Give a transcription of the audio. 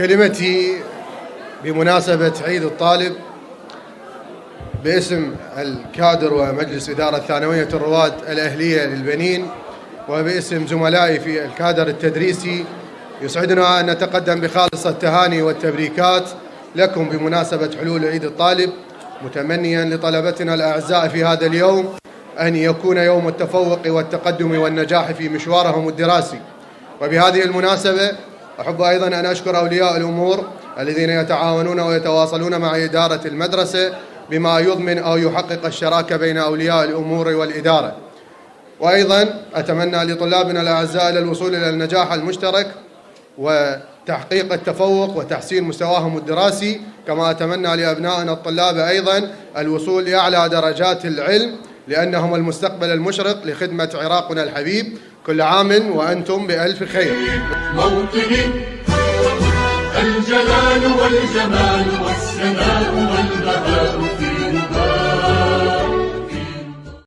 كلمتي بمناسبة عيد الطالب باسم الكادر ومجلس إدارة ثانوية الرواد الأهلية للبنين وباسم زملائي في الكادر التدريسي، يسعدنا أن نتقدم بخالص التهاني والتبريكات لكم بمناسبة حلول عيد الطالب، متمنيا لطلبتنا الأعزاء في هذا اليوم أن يكون يوم التفوق والتقدم والنجاح في مشوارهم الدراسي. وبهذه المناسبة أحب أيضا أن أشكر أولياء الأمور الذين يتعاونون ويتواصلون مع إدارة المدرسة بما يضمن أو يحقق الشراكة بين أولياء الأمور والإدارة. وأيضا أتمنى لطلابنا الأعزاء الوصول إلى النجاح المشترك وتحقيق التفوق وتحسين مستواهم الدراسي، كما أتمنى لأبنائنا الطلاب أيضا الوصول لأعلى درجات العلم لأنهم المستقبل المشرق لخدمة عراقنا الحبيب. كل عام وأنتم بألف خير. موطني الجلال والجمال والسماء والبهاء